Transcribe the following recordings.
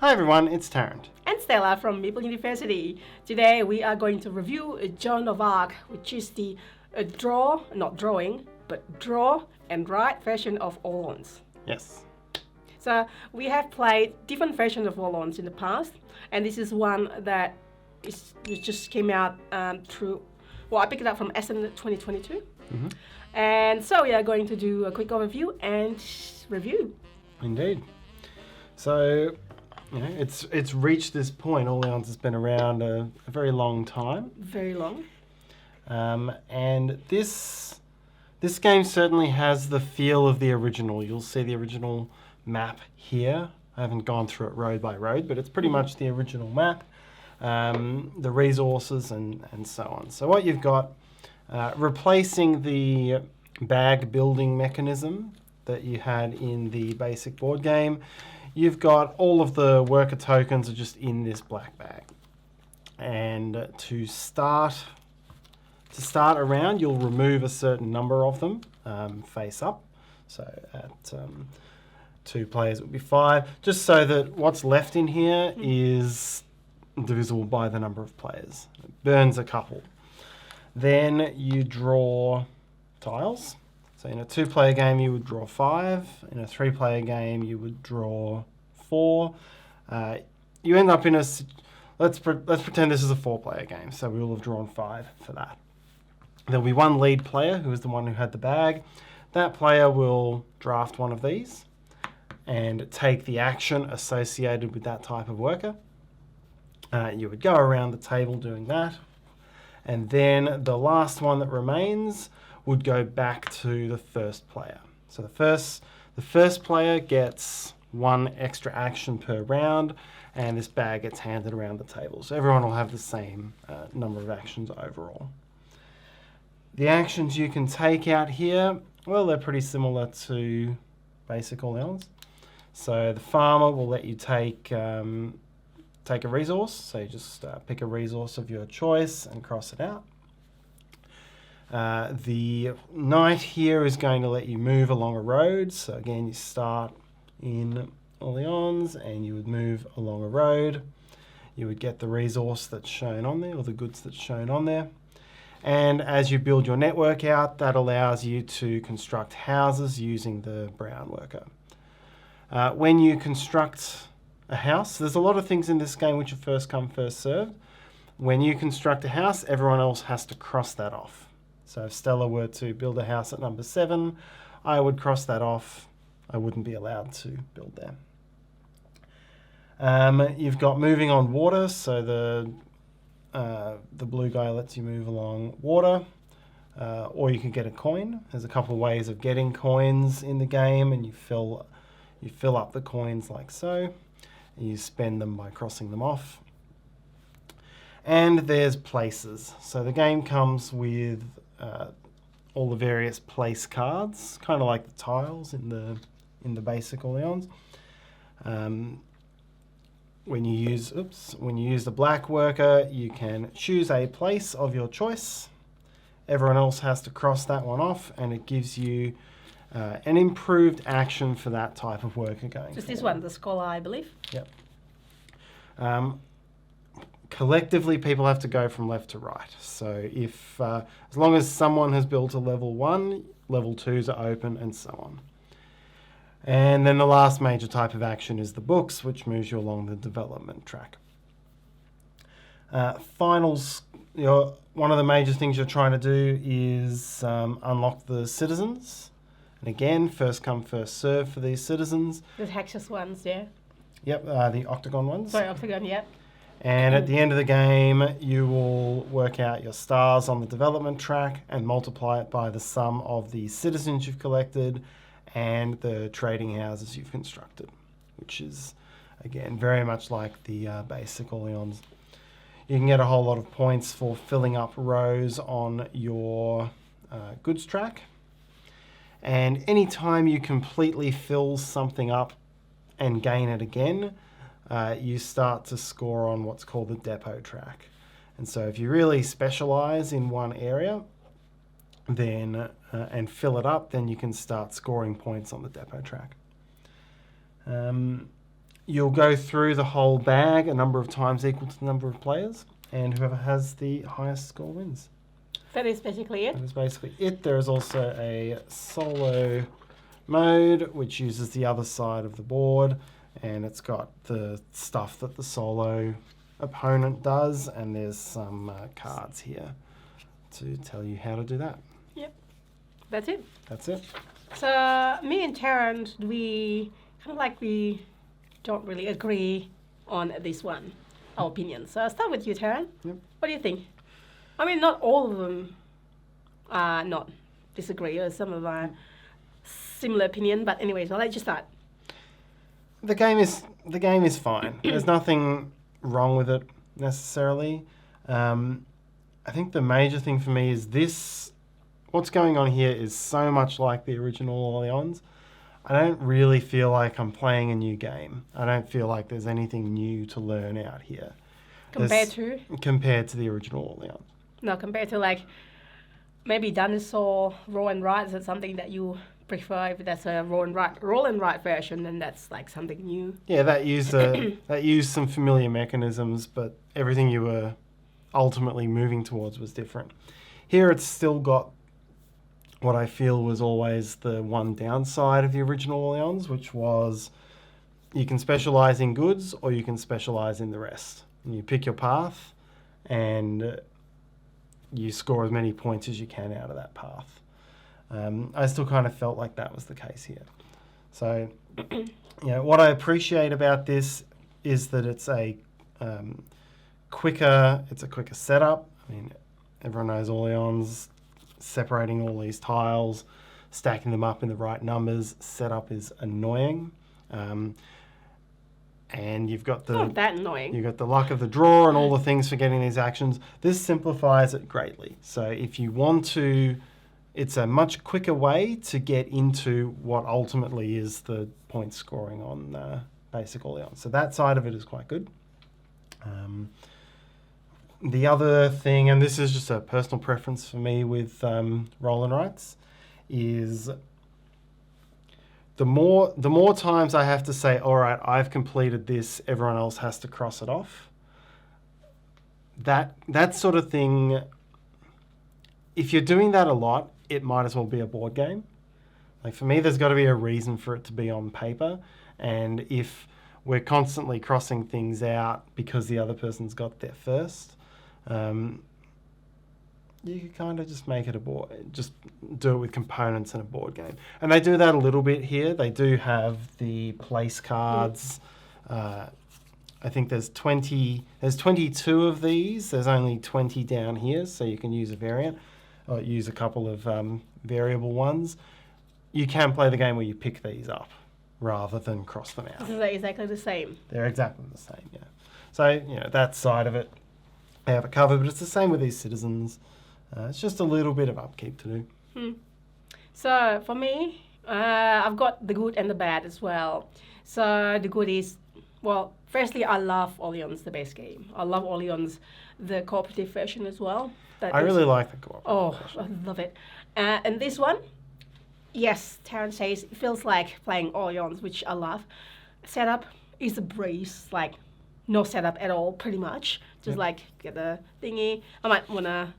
Hi everyone, it's Tarrant. And Stella from Meeple University. Today we are going to review Joan of Arc, which is the draw and write version of Orléans. Yes. So we have played different versions of Orléans in the past, and this is one that just came out through. Well, I picked it up from Essen 2022, and so we are going to do a quick overview and review. Indeed. So, it's reached this point. Orléans has been around a very long time. Very long. And this game certainly has the feel of the original. You'll see the original map here. I haven't gone through it road by road, but it's pretty much the original map, the resources and so on. So what you've got, replacing the bag building mechanism that you had in the basic board game, you've got all of the worker tokens are just in this black bag. And to start a round, you'll remove a certain number of them face up. So at 2 players it would be 5, just so that what's left in here is divisible by the number of players. It burns a couple. Then you draw tiles. So in a 2-player game you would draw 5. In a 3-player game you would draw 4. You end up in a... Let's pretend this is a 4-player game, so we will have drawn 5 for that. There'll be one lead player, who is the one who had the bag. That player will draft one of these and take the action associated with that type of worker. You would go around the table doing that. And then the last one that remains would go back to the first player. So the first player gets 1 extra action per round, and this bag gets handed around the table. So everyone will have the same number of actions overall. The actions you can take out here, well, they're pretty similar to basic Orléans. So the farmer will let you take a resource. So you just pick a resource of your choice and cross it out. The knight here is going to let you move along a road. So again, you start in Orléans and you would move along a road. You would get the resource that's shown on there, or the goods that's shown on there. And as you build your network out, that allows you to construct houses using the brown worker. When you construct a house, there's a lot of things in this game which are first come, first served. When you construct a house, everyone else has to cross that off. So if Stella were to build a house at number 7, I would cross that off. I wouldn't be allowed to build there. You've got moving on water, so the blue guy lets you move along water, or you can get a coin. There's a couple of ways of getting coins in the game, and you fill up the coins like so, and you spend them by crossing them off. And there's places. So the game comes with all the various place cards, kind of like the tiles in the basic Orléans. When you use the black worker, you can choose a place of your choice. Everyone else has to cross that one off, and it gives you an improved action for that type of worker going. Just this one, the scholar, I believe. Yep. Collectively, people have to go from left to right. So if as long as someone has built a level 1, level 2s are open, and so on. And then the last major type of action is the books, which moves you along the development track. Finals, one of the major things you're trying to do is unlock the citizens. And again, first come, first serve for these citizens. The hexes ones, yeah. Yep, the octagon ones. Sorry, octagon, yep. And at the end of the game, you will work out your stars on the development track and multiply it by the sum of the citizens you've collected and the trading houses you've constructed, which is, again, very much like the basic Orléans. You can get a whole lot of points for filling up rows on your goods track. And anytime you completely fill something up and gain it again, you start to score on what's called the depot track. And so if you really specialize in one area, then and fill it up, then you can start scoring points on the depot track. you'll go through the whole bag a number of times equal to the number of players, and whoever has the highest score wins. That is basically it. That is basically it. There is also a solo mode, which uses the other side of the board, and it's got the stuff that the solo opponent does, and there's some cards here to tell you how to do that. Yep. That's it. That's it. So me and Tarrant, we don't really agree on this one, our opinion. So I'll start with you, Tarrant. Yep. What do you think? I mean, not all of them are not disagree, or some of them are similar opinion. But anyways, I'll let you start. The game is fine. There's nothing wrong with it necessarily. I think the major thing for me is this. What's going on here is so much like the original Orléans. I don't really feel like I'm playing a new game. I don't feel like there's anything new to learn out here. Compared to the original Orléans. No, compared to like maybe Dinosaur Roll and Write. Is that something that you prefer? If that's a roll and write version, then that's like something new. Yeah, that used some familiar mechanisms, but everything you were ultimately moving towards was different. Here it's still got what I feel was always the one downside of the original Orléans, which was you can specialise in goods or you can specialise in the rest. And you pick your path and you score as many points as you can out of that path. I still kind of felt like that was the case here. So, what I appreciate about this is that it's a quicker setup. I mean, everyone knows Orléans, separating all these tiles, stacking them up in the right numbers, setup is annoying. And you've got not that annoying. You've got the luck of the draw and all the things for getting these actions. This simplifies it greatly. So if you want to, it's a much quicker way to get into what ultimately is the point scoring on basic Orléans. So that side of it is quite good. The other thing, and this is just a personal preference for me with roll and writes, is the more times I have to say, all right, I've completed this, everyone else has to cross it off. That sort of thing, if you're doing that a lot, it might as well be a board game. Like for me, there's got to be a reason for it to be on paper, and if we're constantly crossing things out because the other person's got there first, you could kind of just make it just do it with components in a board game. And they do that a little bit here. They do have the place cards. I think there's 22 of these. There's only 20 down here, so you can use a variant or use a couple of variable ones. You can play the game where you pick these up rather than cross them out. They're exactly the same. They're exactly the same, yeah. So, that side of it, they have it covered, but it's the same with these citizens. It's just a little bit of upkeep to do. So for me, I've got the good and the bad as well. So the good is, well, firstly, I love Orléans, the base game. I love Orléans, the cooperative version as well. I really like the cooperative version. I love it. And this one, yes, Tarrant says, it feels like playing Orléans, which I love. Setup is a breeze, like no setup at all, pretty much. Just like get the thingy. I might want to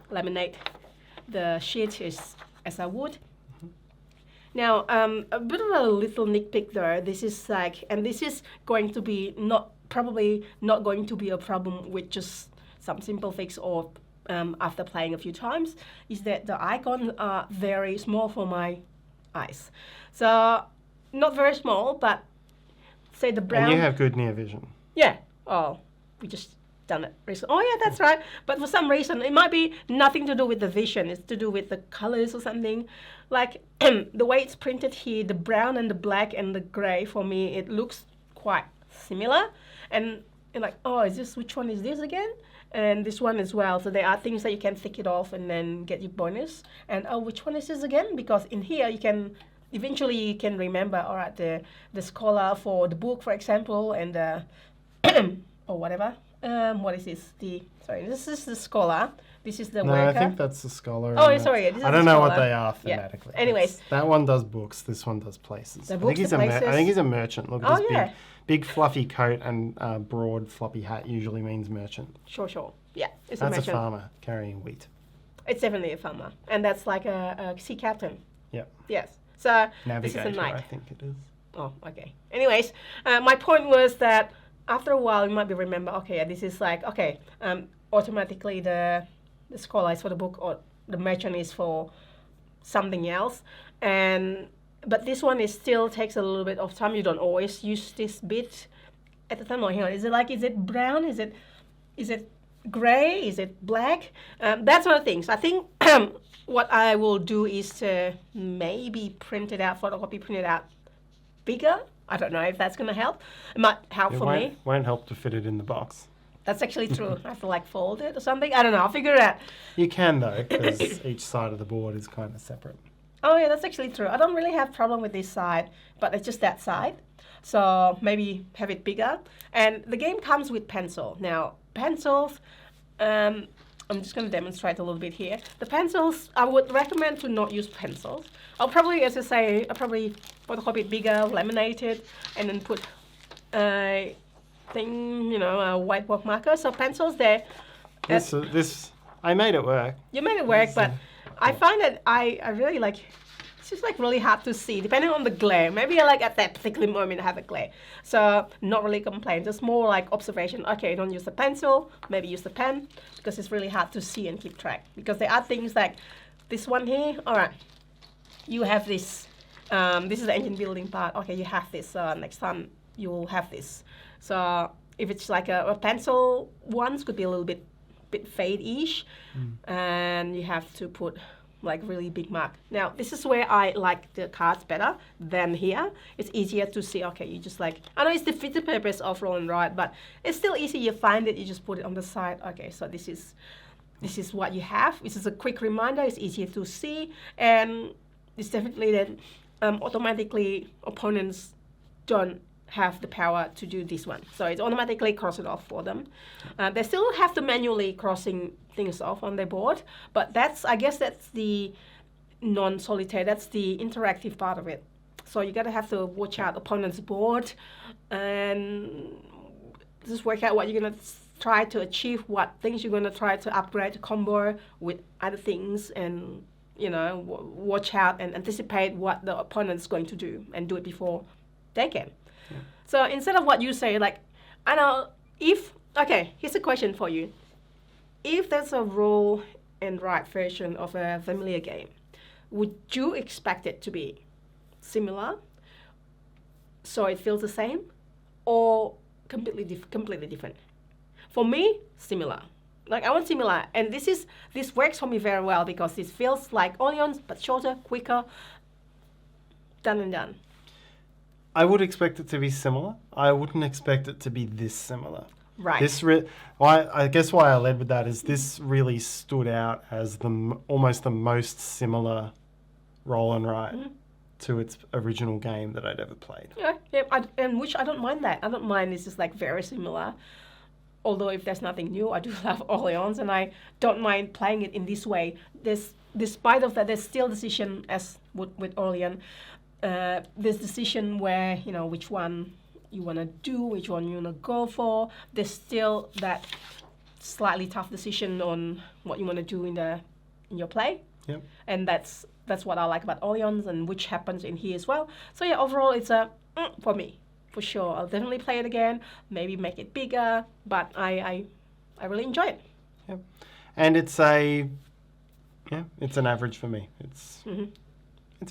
laminate the sheet as I would. Now, a bit of a little nitpick though. This is going to be probably not going to be a problem with just some simple fix or after playing a few times, is that the icons are very small for my eyes. So, not very small, but say the brown. And you have good near vision. Yeah. Oh, we just done it recently. Oh yeah, that's right. But for some reason, it might be nothing to do with the vision. It's to do with the colors or something. Like the way it's printed here, the brown and the black and the grey, for me, it looks quite similar. And like, oh, which one is this again? And this one as well. So there are things that you can tick it off and then get your bonus. And which one is this again? Because in here you can remember, all right, the scholar for the book, for example, and the or whatever. What is this? This is the scholar This is the No, worker. I think that's the scholar. Oh, and sorry, this is I the don't know what scholar. they are Yeah. thematically. Anyways. That one does books. This one does places. The I books, think he's the I places. think he's a merchant. Look at Oh, this yeah. big fluffy coat and broad floppy hat. Usually means merchant. Sure. Yeah, it's That's a a merchant. farmer carrying wheat. It's definitely a farmer, and that's like a sea captain. Yep. Yes. So Navigator, this is a knight. I think it is. Oh, okay. Anyways, my point was that after a while, you might be remember. Okay, yeah, this is like okay. Automatically, the scholar is for the book, or the merchant is for something else, but this one is still takes a little bit of time. You don't always use this bit at the time. Oh, hang on. Is it brown? Is it gray? Is it black? That sort of things. I think what I will do is to maybe print it out bigger. I don't know if that's going to help. It might help for me. Won't help to fit it in the box. That's actually true. I have to like fold it or something. I don't know. I'll figure it out. You can though, because each side of the board is kind of separate. Oh yeah, that's actually true. I don't really have problem with this side, but it's just that side. So maybe have it bigger. And the game comes with pencil. Now, pencils, I'm just going to demonstrate a little bit here. The pencils, I would recommend to not use pencils. I'll probably, as I say, photocopy it bigger, laminate it, and then put a thing, a whiteboard marker. So pencils there. I made it work. You made it work, but I find that I really like, it's just like really hard to see, depending on the glare. Maybe I like at that particular moment I have a glare. So not really complain, just more like observation. Okay, don't use the pencil, maybe use the pen, because it's really hard to see and keep track. Because there are things like this one here, all right, you have this, this is the engine building part. Okay, you have this, next time you will have this. So if it's like a pencil ones could be a little bit fade-ish, and you have to put like really big mark. Now this is where I like the cards better than here. It's easier to see. Okay, you just like, I know it's defeats the purpose of roll and write, but it's still easy. You find it, you just put it on the side. Okay, so this is what you have. This is a quick reminder. It's easier to see, and it's definitely that automatically opponents don't have the power to do this one. So it's automatically cross it off for them. They still have to manually crossing things off on their board, but I guess that's the non-solitaire, that's the interactive part of it. So you gotta have to watch out opponent's board and just work out what you're gonna try to achieve, what things you're gonna try to upgrade, to combo with other things, and watch out and anticipate what the opponent's going to do and do it before they can. Yeah. So instead of what you say, like, I know here's a question for you. If there's a roll and write version of a familiar game, would you expect it to be similar, so it feels the same, or completely different? For me, similar. Like, I want similar, and this works for me very well because this feels like Orléans, but shorter, quicker, done and done. I would expect it to be similar. I wouldn't expect it to be this similar. Right. I guess why I led with that is this really stood out as almost the most similar roll and write to its original game that I'd ever played. Yeah, and which I don't mind that. I don't mind it's just like very similar. Although if there's nothing new, I do love Orléans, and I don't mind playing it in this way. Despite of that, there's still decision as with Orléans. This decision where, which one you want to do, which one you want to go for. There's still that slightly tough decision on what you want to do in your play. Yep. And that's what I like about Orléans, and which happens in here as well. So yeah, overall it's a for me, for sure. I'll definitely play it again, maybe make it bigger, but I really enjoy it. Yep. And it's an average for me. It's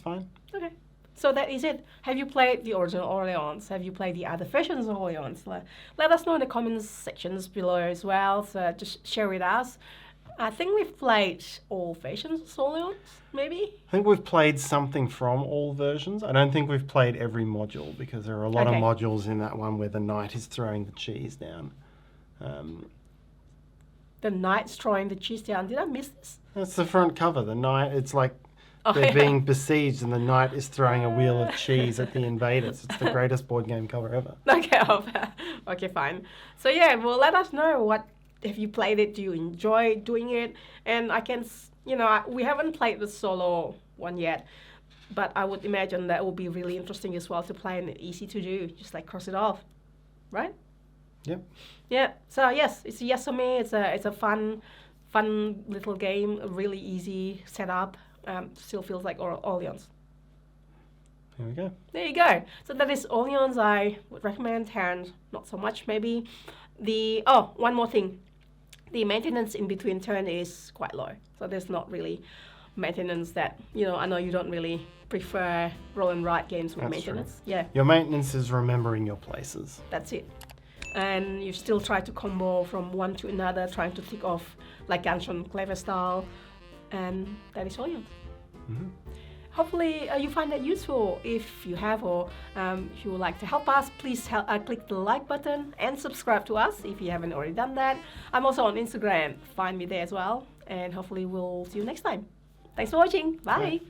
fine. Okay. So that is it. Have you played the original Orléans? Have you played the other versions of Orléans? Let us know in the comments sections below as well. So just share with us. I think we've played all versions of Orléans, maybe? I think we've played something from all versions. I don't think we've played every module, because there are a lot of modules in that one where the knight is throwing the cheese down. The knight's throwing the cheese down. Did I miss this? That's the front cover. The knight, it's like they're being besieged and the knight is throwing a wheel of cheese at the invaders. It's the greatest board game cover ever. Okay, okay, fine. So yeah, well, let us know what have you played it? Do you enjoy doing it? And I can, we haven't played the solo one yet, but I would imagine that would be really interesting as well to play and easy to do, just like cross it off, right? Yep. Yeah. So yes, it's a yes for me. It's a fun little game, a really easy setup. Still feels like Orléans. There we go. There you go. So that is Orléans. I would recommend. Tarrant, not so much maybe. One more thing. The maintenance in between turn is quite low. So there's not really maintenance that, I know you don't really prefer roll and write games with That's maintenance. true. Yeah. Your maintenance is remembering your places. That's it. And you still try to combo from one to another, trying to tick off like Ganshon clever style. And that is Orléans. Mm-hmm. Hopefully you find that useful. If you have, or if you would like to help us, please click the like button and subscribe to us if you haven't already done that. I'm also on Instagram. Find me there as well. And hopefully we'll see you next time. Thanks for watching. Bye.